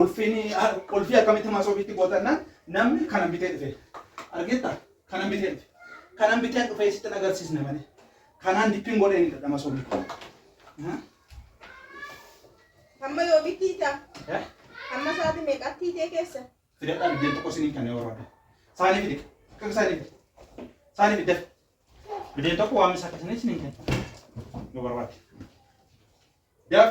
Ulfi akkamitti masoobitti gootannan namni kanan bitee dhufe argita kanan bitee dhufe sitti agarsiisne malee kanaan dippiin godheen dha masoobii amma yoo bittiita amma saati meeqatti tee keessa fidadhaan biddeen tokko siniin kan warraadha saanii fide akka saanii fide biddeen tokko waan misaa keessanii siniin kan yoo barbaade daf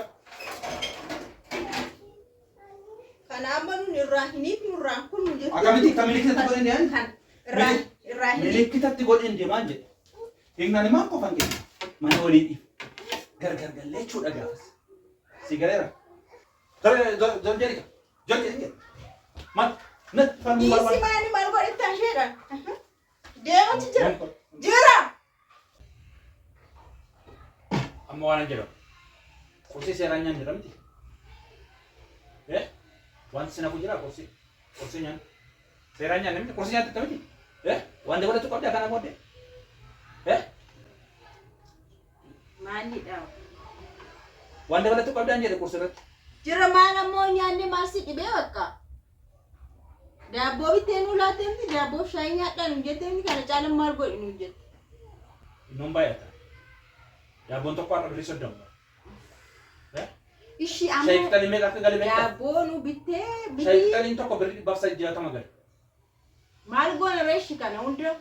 Kanaaman irraahiniif nurraan kun jechuudha. Akkamitti miliikitatti godheen deeman? Kan irraahiniif. Miliikitatti godheen deeman jedhe. Eegnaan maal qofan keessa? Mana walii dhiibu. Gargar gallee jechuudha gaafas. Si galeera. Joljeerika. Maal? Natti falmuu barbaada. Dhiisi maali maal godhettan isheedha? Deematti jira. Jira. Amma waan jedhamu. Kursii seeraan nyaan jedhamti. Wanti sana kujira kursi nyaan. Seeraan nyaan namni kursi nyaatti tamiti. Waan dabalatu qabdi akkana booddee. Maalidha? Waan dabalatu qabdi an jedhe kursi irratti. Jira maal ammoo nyaanni maal si dhibee bakka? Daabboo bittee nu laateemti daabboo shaayii nyaadhaan nu jetteemti kana caalaan maal godhi nu jette? Innoon baay'ata. Daabboon tokko har'a birii soddomu. Ishi ammoo Shaayii qixxalii meeqa akka galee beektaa? daabboo nu bittee Shaayii qixxaliin tokko birii baafsa 60 gale. maal goona reeshi kana hunda?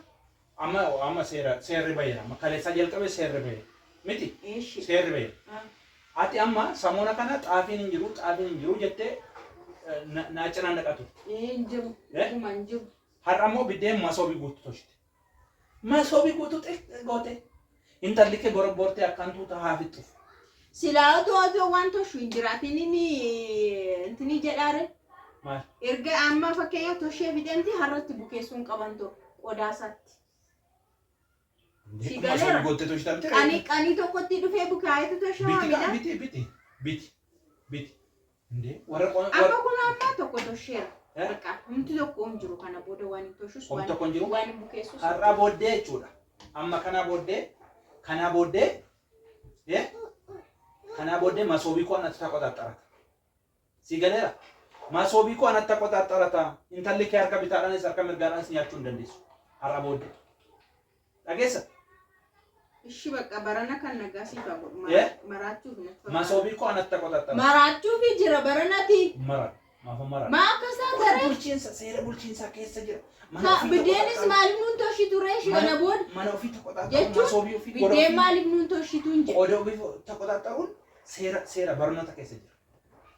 Amma seerri baay'eera. Amma kaleessa jalqabee seerri baay'eera. Miti Ishi. seerri baay'eera. Ati amma samoona kana xaafiin hin jiru jettee naa cinaan dhaqatu. Injiru. Injiru. Har'a ammoo biddeen masoobii guutuu toshite. Masoobii guutuu goote. Intalli kee gorobboortee akkaan tuuta haa fixxuuf. Silaa otoo waan toshu hin jiraatin inni jedhaare. Maal? Erga amma fakkeenya toshee fidemti harratti bukeessuun qabanto odaasaatti. Si galeera. Goote toshitamte. Qanii tokkotti dhufee bukaayetu toshaa Biti. Indee warra amma kun amma tokko tosheera. Bakka humti tokko hin jiru kana booda waan hin toshus Humti tokko hin jiru? waan hin bukeessus. har'a booddee jechuudha. Amma kanaa booddee masoobii koo anatti qoxaxxarata. Si galeera. Masoobii koo anatti qoxaxxarata. Intalli kee harka bitaadhaanis harka mirgaadhaanis nyaachuu hin dandeessu. Har'a booddee. Dhageessa? Ishi bakka barana kan nagaasiifa godhu. Maraachuuf nufa. Masoobii koo anatti qoxaxxarata. Maraachuuf jira baranati. Mara. Maafa mara. Maa akkasaa garee? Seera bulchiinsaa keessa jira. Biddeenis maaliif nuun toshitu reeshi kana booda? Mana ofii qoxaxxaruun Jechuun masoobii ofii biddeen maaliif nuun toshitu hin jiru? Odoo ofii qoxaxxaruun seera barnoota keessa jira.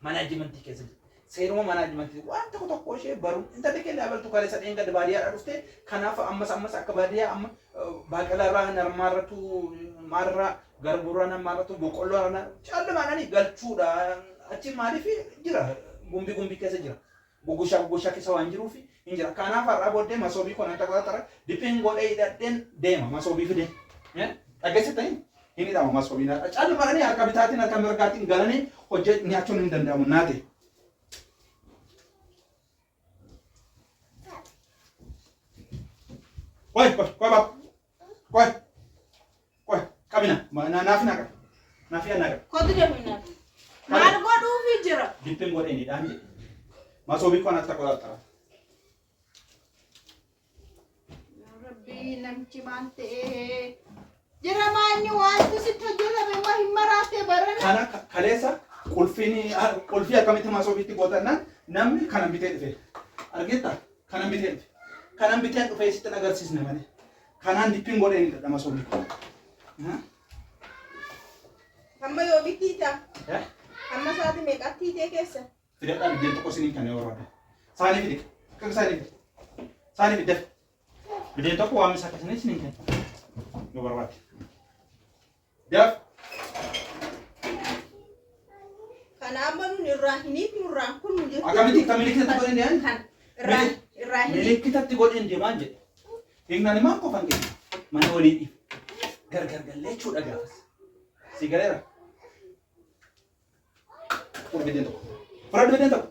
Manaajimentii keessa jira. Seeruma manaajimentii waan tokko ishee baruun intalli kee laabaltu kaleessa dheenga baadiyyaadhaa dhuftee kanaaf ammas akka baadiyyaa amma baaqelaa irraa narmaarratu maarraa garbuurraa narmaarratu boqqolloo irraa caallumaadhaanii galchuudha. Achi maaliif jira gumbii keessa jira. Gugushaa keessa waan jiruuf hin jira. Kanaaf har'aa booddee masoobii koo natti qoxaxxara diphiin godhee hidhadheen deema masoobii fidee. Dhageessitanii hin hidhama masoobii. Caallumaadhaanii harka bitaatiin harka mirgaatiin galanii hojii nyaachuun hin danda'amu naate. Koi, kabina. Naafi naqa. Kotu deemuun maal godhuufi jira? Diphiin godhee ni dhaanje. Masoobii koo natti qoxaxxara. Rabbii namchi maal ta'ee jira maanni wanti sitti hojjetame immoo hin maraattee barana. Kana kaleessa qulfii akkamitti masoobiitti gootannan namni kanan bitee dhufe. Argita? Kanan bitee dhufe sitti agarsiisne malee. Kanaan diphiin godhee dha masoobii koo. Amma yoo bittiita? Amma saati meeqatti tee keessa? Fidadhaan biddeen tokko siniin kan warraadha. Saanii fide. Akka saanii fide. Biddeen tokko waan misaa keessanii siniin kan yoo barbaade. Daf. Kanaaf nun irraahiniif nurraan kun jechuudha. Akkamitti miliikitatti godheen deeman? Kan irraahiniif. Miliikitatti godheen deeman jedhe. Eegnaan maal qofan keessa? Mana walii dhiibu. Gargar gallee jechuudha gaafas. Si galeera. Fuudhi biddeen tokko.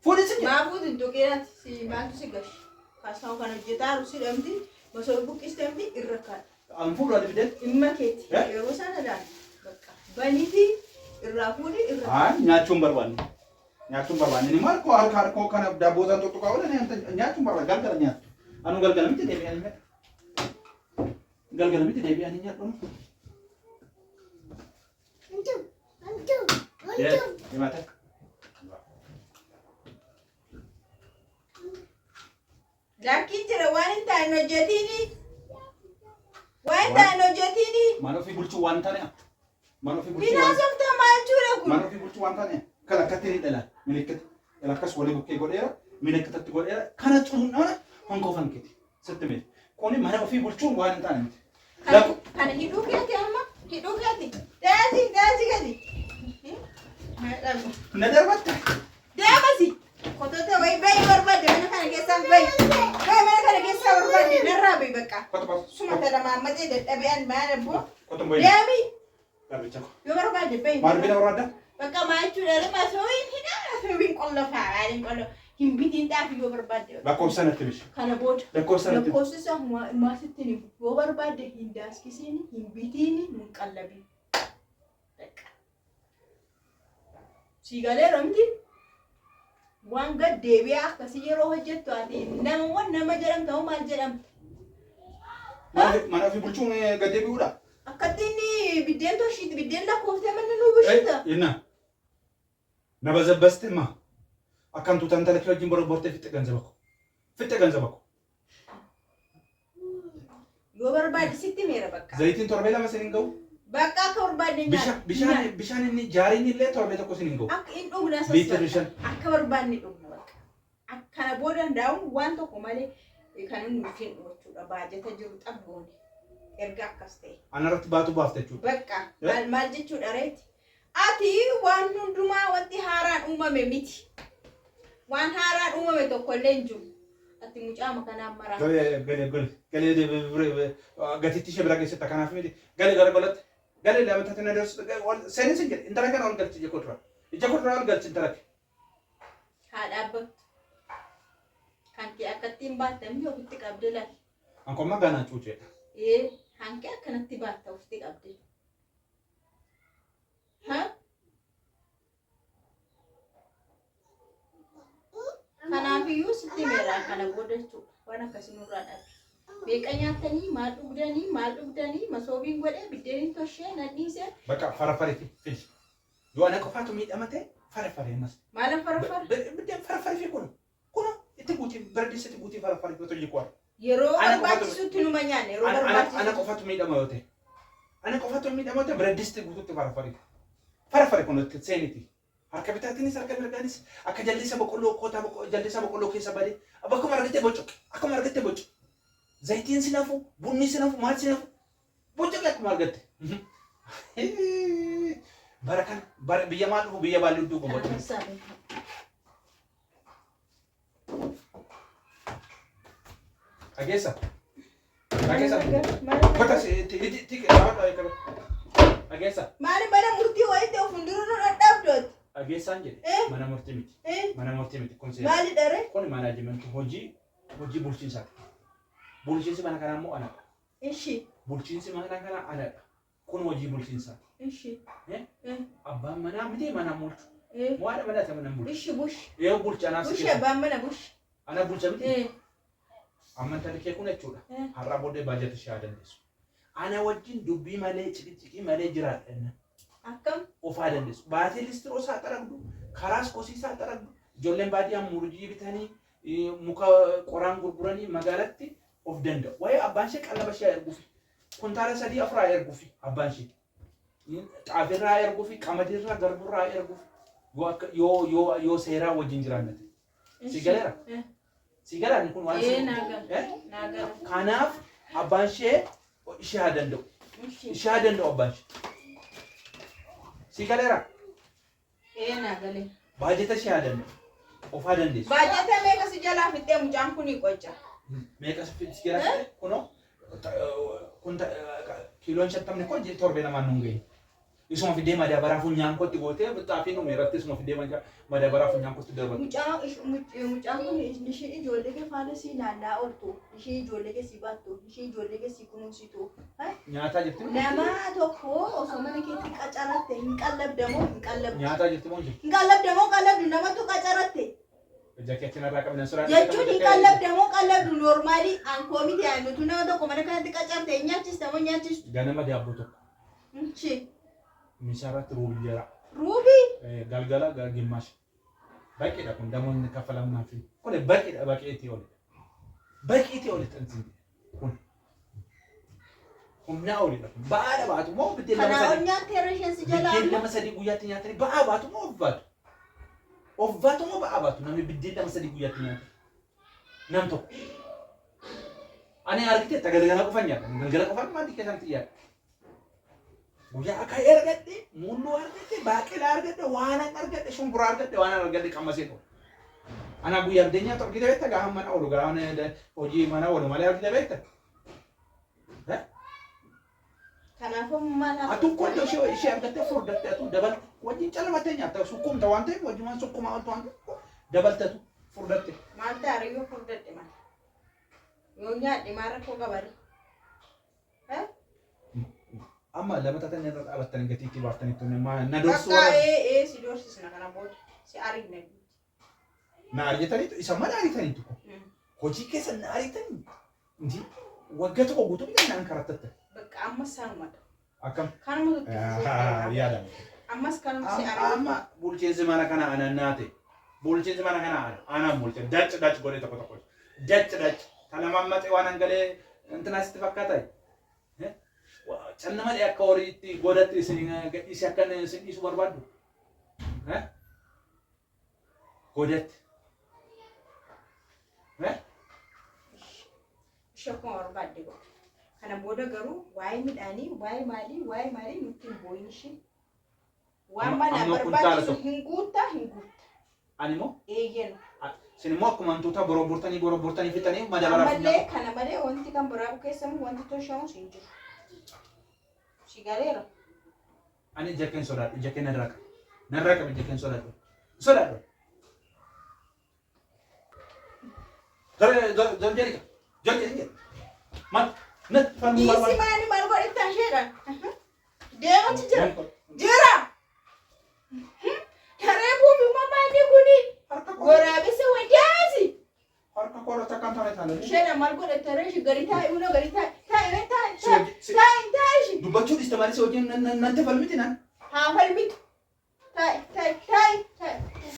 Fuudhi si Maa fuutin tuqeeratti si maaltu si gashi? Kaasaan kan hojjetaaru si dhamti masoo buqqistemti irra kaadha. An fuudhu ati biddeen? Dhimma keetti yeroo sana laala bakka baniiti irraa fuudhi irra. Nyaachuu hin barbaanne. Nyaachuun barbaanne ni maal koo harkoo kana dabbootaan tuttuqaa oolan nyaachuun barbaanne galgala nyaatu. Anu galgala miti deebi'anii nyaatu. Galgala miti deebi'anii nyaatu. Gimana? Lakin jira waan hin taane hojjetini. Waan hin taane hojjetini. Mana ofii bulchuu waan taane. Mana ofii bulchuu. Binaa somtaa maal jechuudha kun? Mana ofii bulchuu waan taane. Kana akkatti ni dhalaan. Milikkita. Akkas walii bukkee godheera. Milikkitatti godheera. Kana cuunfaan hanqoofan kiti. Sitti miti. Kuni mana ofii bulchuun waan hin taane miti. Kana hidhuu keeti amma. Hidhuu keeti. Daasii gadi. Na darbatta. Deemasi. Kotoota wayi bayi barbaade mana kana keessaan bayi. Bayi mana kana keessaa barbaade narraa bayi bakka. Suma tala maammatee dadhabeen maal abbo. Deemi. Yoo barbaade bayi. Maal bina barbaadda? Bakka maa jechuudha lama sooyin hidhaa sooyin qollofaa maaliin qollo hin bitiin dhaafi yoo barbaade. Lakkoofsanatti bishi. Kana booda. Lakkoofsanatti. Lakkoofsisa maasitti ni yoo barbaade hin daaskisiin hin bitiin hin qallabiin. Sigalee ramti waan gad deebi'aa akkasii yeroo hojjettu ati nama jedhamta moo maal jedhamta? Mana ofii bulchuun gad deebi'uudha. Akkattiin biddeen toshiiti biddeen lakkooftee manni nuu bulchita. Yenna na bazabbaste ma akkan tuutaan tala wajjin borobbortee fixe ganzaba ko. Fixe ganzaba ko. Yoo barbaade sitti meera bakka. Zayitiin torbee lama sinin ga'u. Bakka akka barbaadne bishaan inni jaariin illee torbee tokko sinin ga'u. akka hin dhugna Liitira shan. akka barbaadne dhugna bakka. Akkana booda daa'uun waan tokko malee kan inni nuuf hin dhugachuudha baajata jiru xabboone erga akkas ta'e. Anarratti baatu baafte jechuudha. Bakka maal jechuudha reeti. Ati waan hundumaa wanti haaraan uumame miti. Waan haaraan uumame tokkollee hin jiru. Ati mucaama kanaan maraa. Galee gatiitti ishee bira keessatti akkanaaf miti. Galee gara golatti. Galee lama taate na darsu seenis hin jedhe intala kana ol galchi ija kuduraa. Ija kuduraa ol galchi intala kee. Haa dhaabbattu. Hanqii akkattiin baattamni ofitti qabde laal. Ankomma gaanaa cuuceedha. Hanqii akkanatti baatta ofitti qabde. Kanaafiyyuu sitti meeraa kana booda jechuudha. Waan akkasii nurraa dhabe. Beeqa nyaattanii maal dhugdanii masoobiin godhee biddeeniin toshee nadhiisee. Bakka farafari fidi. Yoo ana qofaatu miidhamate farafari ammas. Maala farafari? Biddeen farafari fi kun itti guutii biradis itti guutii farafari fi tolli kuwar. Yeroo barbaachisutti numa nyaanne yeroo barbaachisu. Ana qofaatu miidhama yoo ta'e. Ana qofaatu miidhama yoo ta'e biradis itti guututti farafari. Farafari kun itti seeniti. Harka bitaatiinis harka mirgaanis akka jallisa boqqolloo kootaa jallisa boqqolloo keessa badee akkuma argattee bocoqe akkuma argattee bocoqe. Zayitiin sinafu bunni sinafu maal sinafu bocoqe akkuma argatte. Bara kana biyya maal dhufu biyya baalli hudduu gombatu. Ageessa. Kotas tike ageessa. Maali mana murtii wayiitti of hunduruu nu dhadhaabdooti. Ageessaan jedhe mana murtii miti. Mana murtii miti kun seera. Maali dharee? Kun manaajimentii hojii bulchiinsaati. Bulchiinsi mana kanaa immoo anadha. Ishi. Bulchiinsi mana kanaa anadha. Kun hojii bulchiinsaati. Ishi. Abbaan manaa miti mana bulchu. Waadha mana isa mana bulchu. Ishi bush. Yoo bulcha anaaf Bush abbaan mana bush. Ana bulcha miti. Amantaan kee kun jechuudha. Har'aa booddee baajata ishee dandeessu. Ana wajjin dubbii malee ciqicidhii malee jiraadha. Akkam? Ofaa dandeessu. Baatee listiroo isaa xaragdu, karaas kosii isaa xaragdu, ijoolleen baadiyyaa murjii bitanii muka qoraan gurguranii magaalatti of danda'u. Waa'ee abbaan ishee qallaba ishee erguufi. Kuntaala 3-4 erguufi abbaan ishee. Xaafirraa erguufi, qamadiirraa, garburraa erguufi. Yoo seeraa wajjin jiraannate. Sigaleera? Sigalaan kun waan naagala. Kanaaf abbaan ishee ishee danda'u. Ishee danda'u abbaan ishee. Sigaleera? Naagale. Baajata ishee danda'u. Ofaa dandeessu. Baajata meeqa si jalaa fixee mucaan kuni qocha? Meeqa si jalaa fixee kunoo kiiloon 50 kun torbee namaan nuun gahe. Isuma fidee madaabara funyaan kotti gootee xaafii nu meeratti isuma fidee madaabara funyaan kotti darbatu. Mucaan kun ishee ijoollee kee faana si naannaa ooltu, ishee ijoollee kee si baattu, ishee ijoollee kee si kunuunsitu. Nyaataa jirti. Nama tokko osoo mana keetti qacaratte hin qallabdamoo hin qallabdu. Nyaataa jirti moo jirti? Hin qallabdamoo qallabdu namatu qacaratte. Jakkeetiin irraa qabna suuraa. Jechuun hin qallabdamoo qallabdu noormaalii aankoo miti aanutu nama tokko mana kanatti qacarte nyaachista moo nyaachistu? Ganama daabboo tokko. Ishee. Mishaarratti ruubii jira. Ruubii? Galgala gimaash. Baay'eedha kun damoonni kaffalamuudhaaf. Kun baay'eedha baay'eetii oli. Baay'eetii oli tantiin kun. Humnaa oliidha. Ba'aadha baatu moo biddeen lama sadii? Kanaaf nyaattee rifeensi jalaa. Biddeen lama sadii guyyaatti nyaatanii ba'aa baatu moo of baatu? Of baatu moo ba'aa baatu? Namni biddeen lama sadii guyyaatti nyaata. Nam tokko. Ani argite galgala qofaan nyaata. Galgala qofaan maatii keessatti nyaata. Guyyaa akka argadde, mulluu argadde, baaqelaa argadde, waan argadde, shumburaa argadde, waan argadde qammasee ta'u. Ana guyyaa abdeenyaa ta'u argite beekta gaafa mana oolu gaafa hojii mana oolu malee argite beekta. Kanaafuu mana. Atu qoodoo ishee argattee furdatte atu dabalte wajjin calmattee nyaatta sukkumta waan ta'eef wajjumaan sukkumaa oltu waan ta'eef dabaltatu furdatte. Maal ta'e yoo furdatte maal? Yoo nyaadhe maal rakkoo qabari? Amma lama taatan irra dhaabattanii gatiitti baaftanii tunne na dorsuu Bakka si dorsisna kana booda si ariifne. na argitaniitu isa mana argitaniitu hojii keessa na argitanii inti waggaa tokko guutuu biyya naan karattatte. Bakka ammas saanumadha. Akkam? Kanuma tokko. Yaadame. Ammas kanuma si ariifne. Amma bulchiinsi mana kana anannaate. Bulchiinsi mana kana anaan bulche dachi godhee tokko tokko. Dachi kana mammaxee waan hangalee intinaa sitti fakkaata. Cannama dee akka horiitti godhatti isin gadhiisee akka isin dhiisu barbaaddu. Godhatti. Shakkuma barbaadde godha. Kana booda garuu waa'ee midhaanii, waa'ee maalii nutti hin booyin ishee. Waan mana barbaachisu hin guutta. Ani moo? Eeyyenu. Isin immoo akkuma hantuuta borobbortanii fixanii madaabara Ammallee kana malee wanti kan biraa keessamu wanti toshamus hin jiru. Sigaleera. Ani jakkeen sodaadhu, jakkeen narraa qabe jakkeen sodaadhu. Joljeerika. Maal? Natti falmuu barbaadu. Dhiisi maal godhetta isheedha? Deemati jira. Daree buufuma maali kuni? Waraabessa wadaasi. Harka koora takkaan taane taane. Isheedha maal godhetta reeshi gadi taa'e. Dubbachuu dhiiste malee si hojiin natti falmiti naan. Haa falmitu. Taa'e.